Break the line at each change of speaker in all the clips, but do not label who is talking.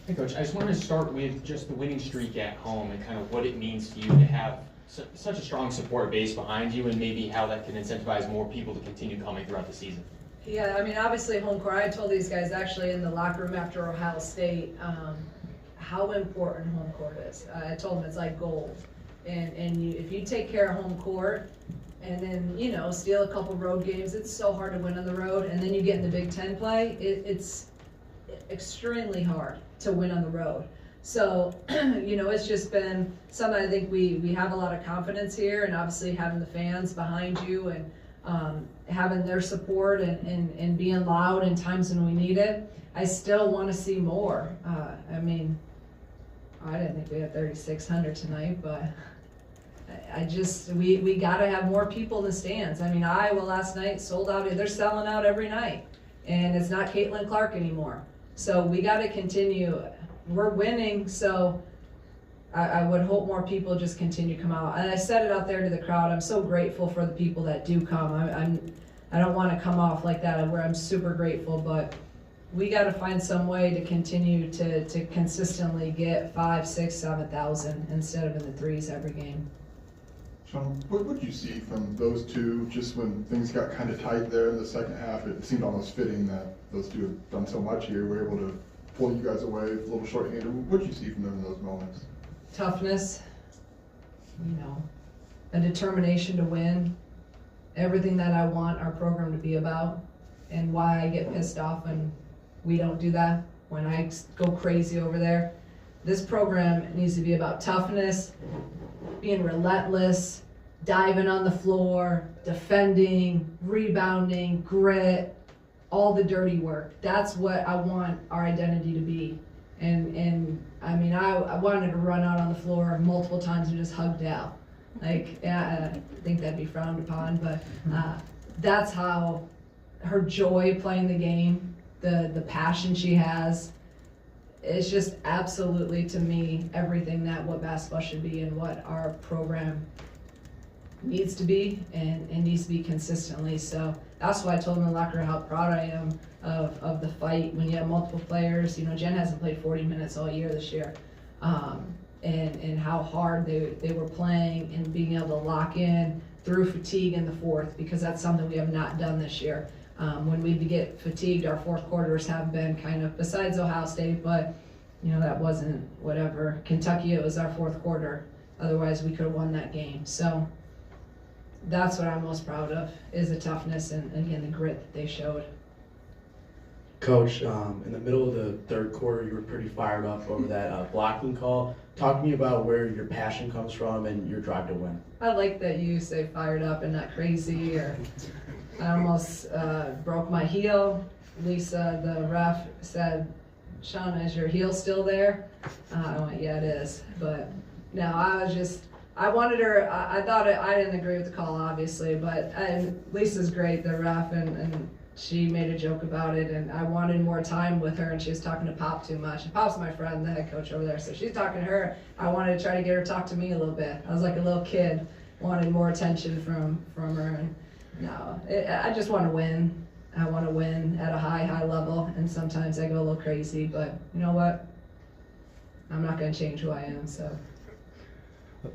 Hey, Coach, I just wanted to start with just the winning streak at home and kind of what it means to you to have such a strong support base behind you, and maybe how that can incentivize more people to continue coming throughout the season.
Yeah, I mean, obviously home court, I told these guys actually in the locker room after Ohio State how important home court is. I told them it's like gold. And if you take care of home court and then, you know, steal a couple road games, it's so hard to win on the road. And then you get in the Big Ten play, it's extremely hard to win on the road. So, you know, it's just been something I think we have a lot of confidence here, and obviously having the fans behind you and having their support and being loud in times when we need it. I still want to see more. I mean, I didn't think we had 3,600 tonight, but we got to have more people in the stands. I mean, Iowa last night sold out. They're selling out every night, and it's not Caitlin Clark anymore. So we got to continue. We're winning, so I would hope more people just continue to come out. And I said it out there to the crowd. I'm so grateful for the people that do come. I don't want to come off like that where I'm super grateful, but we got to find some way to continue to consistently get 5, 6, 7,000 instead of in the threes every game.
Shauna, what did you see from those two just when things got kind of tight there in the second half? It seemed almost fitting that those two have done so much here. We're able to pull you guys away a little short-handed. What did you see from them in those moments?
Toughness, you know, a determination to win, everything that I want our program to be about, and why I get pissed off when we don't do that, when I go crazy over there. This program needs to be about toughness, being relentless, diving on the floor, defending, rebounding, grit, all the dirty work. That's what I want our identity to be. And I mean, I wanted to run out on the floor multiple times and just hug Dal. Like, yeah, I think that'd be frowned upon, but that's how her joy playing the game, the passion she has, it's just absolutely, to me, everything that what basketball should be and what our program needs to be and needs to be consistently. So that's why I told them in the locker room how proud I am of the fight when you have multiple players. You know, Jen hasn't played 40 minutes all year this year. And how hard they were playing and being able to lock in through fatigue in the fourth, because that's something we have not done this year. When we get fatigued, our fourth quarters have been kind of, besides Ohio State, but you know, that wasn't whatever. Kentucky, it was our fourth quarter. Otherwise, we could have won that game. So that's what I'm most proud of, is the toughness and again, the grit that they showed.
Coach, in the middle of the third quarter, you were pretty fired up over that blocking call. Talk to me about where your passion comes from and your drive to win.
I like that you say fired up and not crazy. Or I almost broke my heel. Lisa, the ref, said, "Shauna, is your heel still there?" I went, "Yeah, it is." But no, I wanted her, I thought I didn't agree with the call, obviously, but Lisa's great, the ref, and she made a joke about it, and I wanted more time with her, and she was talking to Pop too much. And Pop's my friend, the head coach over there, so she's talking to her. I wanted to try to get her to talk to me a little bit. I was like a little kid, wanted more attention from her, and no, I just want to win. I want to win at a high level, and sometimes I go a little crazy, but you know what? I'm not going to change who I am, so.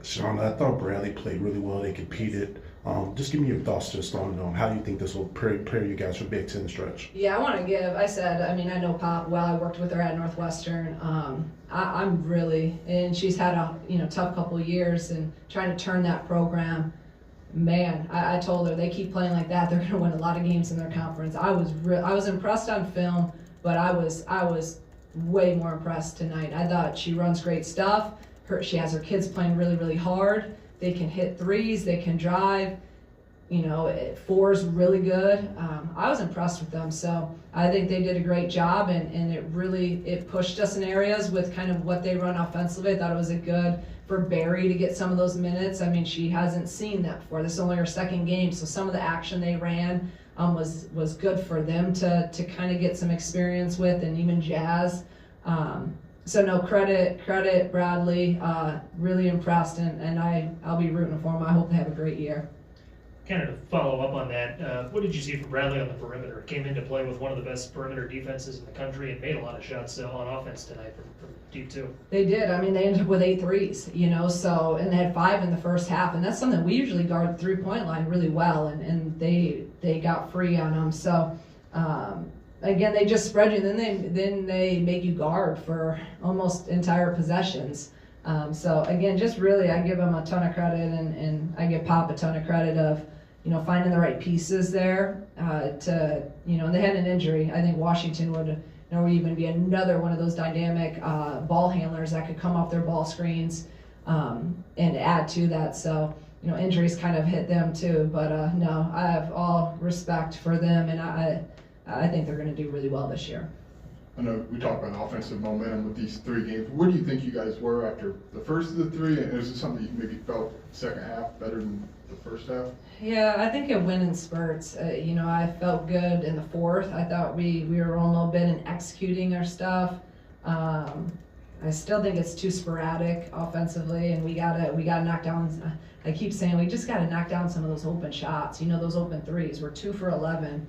Shauna, I thought Bradley played really well. They competed. Just give me your thoughts just on how you think this will prepare you guys for Big Ten stretch.
Yeah, I want to give, I mean, I know Pop well. I worked with her at Northwestern. I'm really, and she's had a tough couple of years and trying to turn that program. Man, I told her they keep playing like that, they're going to win a lot of games in their conference. I was impressed on film, but I was way more impressed tonight. I thought she runs great stuff. She has her kids playing really, really hard. They can hit threes, they can drive. Four's really good. I was impressed with them, so I think they did a great job, and it pushed us in areas with kind of what they run offensively. I thought it was a good for Barry to get some of those minutes. I mean, she hasn't seen that before. This is only her second game, so some of the action they ran was good for them to kind of get some experience with, and even Jazz. So no, credit Bradley, really impressed, and I'll be rooting for him. I hope they have a great year.
kind of to follow up on that, what did you see from Bradley on the perimeter? Came into play with one of the best perimeter defenses in the country and made a lot of shots on offense tonight from deep too.
They did. I mean, they ended up with 8 threes, you know, so, and they had 5 in the first half, and that's something we usually guard the 3-point line really well, and they got free on them. So, again, they just spread you, and then they make you guard for almost entire possessions. So again, just really, I give them a ton of credit, and I give Pop a ton of credit of, you know, finding the right pieces there to, you know, they had an injury. I think Washington would, you know, even be another one of those dynamic ball handlers that could come off their ball screens and add to that. So, you know, injuries kind of hit them too. But no, I have all respect for them, and I think they're going to do really well this year.
I know we talked about offensive momentum with these 3 games. Where do you think you guys were after the first of the 3? And is it something you maybe felt second half better than the first half?
Yeah, I think it went in spurts. You know, I felt good in the fourth. I thought we were rolling a little bit and executing our stuff. I still think it's too sporadic offensively, and we gotta knock down. I keep saying we just gotta knock down some of those open shots. You know, those open threes. We're 2 for 11.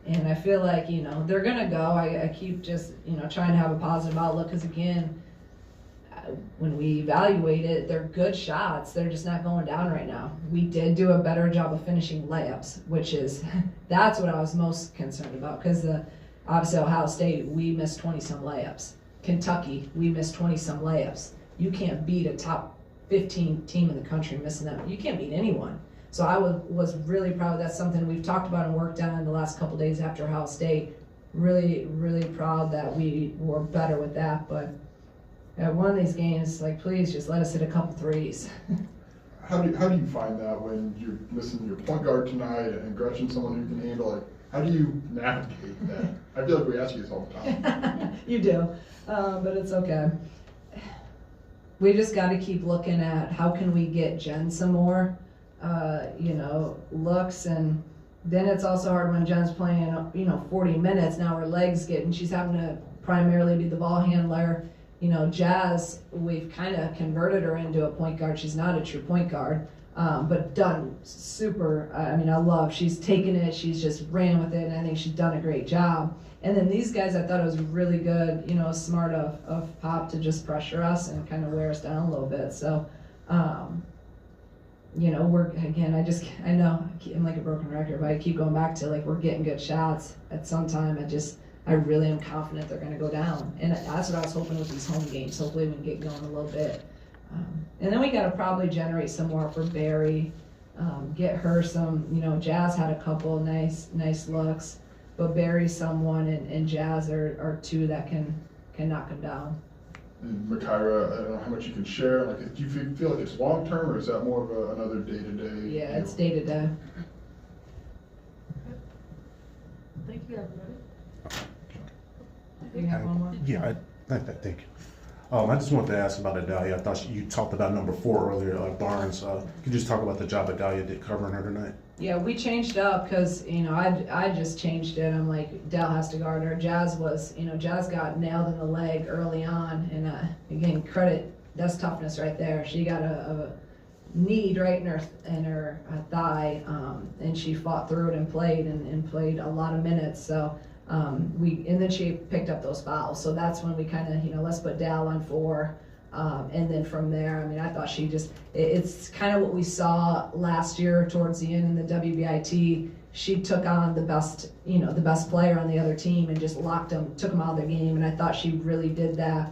And I feel like, you know, they're going to go. I keep just, you know, trying to have a positive outlook because, again, when we evaluate it, they're good shots. They're just not going down right now. We did do a better job of finishing layups, which is, that's what I was most concerned about because obviously Ohio State, we missed 20-some layups. Kentucky, we missed 20-some layups. You can't beat a top 15 team in the country missing that. You can't beat anyone. So I was really proud. That's something we've talked about and worked on in the last couple days after Ohio State. Really, really proud that we were better with that. But at one of these games, like, please just let us hit a couple threes.
How do you find that when you're missing your point guard tonight and Gretchen, someone who can handle it? How do you navigate that? I feel like we ask you this all the time.
You do, but it's okay. We just got to keep looking at how can we get Jen some more. You know, looks, and then it's also hard when Jen's playing, you know, 40 minutes. Now her legs getting, she's having to primarily be the ball handler. You know, Jazz, we've kind of converted her into a point guard. She's not a true point guard, but done super. I mean, I love, she's taken it, she's just ran with it, and I think she's done a great job. And then these guys, I thought it was really good, you know, smart of Pop to just pressure us and kind of wear us down a little bit. So, you know, I know I'm like a broken record, but I keep going back to, like, we're getting good shots. At some time, I really am confident they're going to go down. And that's what I was hoping with these home games. Hopefully we can get going a little bit. And then we got to probably generate some more for Barry, get her some, you know, Jazz had a couple nice looks, but Barry's someone, and Jazz are 2 that can knock them down.
And Makaira, I don't know how much you can share. Like, do you feel like it's long term, or is that more of another day-to-day?
Yeah, it's day-to-day.
Thank you, everybody.
Do you have one more?
Yeah, thank you. I just wanted to ask about Adalia. I thought you talked about number 4 earlier, Barnes. Could you just talk about the job Adalia did covering her tonight?
Yeah, we changed up because, you know, I just changed it. I'm like, Dell has to guard her. Jazz got nailed in the leg early on, and again, credit, that's toughness right there. She got a knee right in her thigh, and she fought through it and played a lot of minutes. So and then she picked up those fouls. So that's when we kind of, you know, let's put Dell on 4. And then from there, I mean, I thought it's kind of what we saw last year towards the end in the WBIT. She took on the best player on the other team and just took them out of their game. And I thought she really did that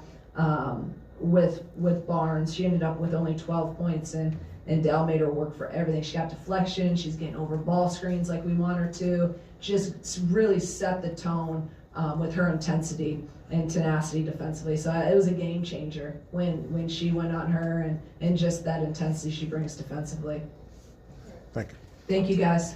with Barnes. She ended up with only 12 points, and Dell made her work for everything. She got deflection. She's getting over ball screens like we want her to. Just really set the tone with her intensity and tenacity defensively. So it was a game changer when she went on her and just that intensity she brings defensively.
Thank you.
Thank you, guys.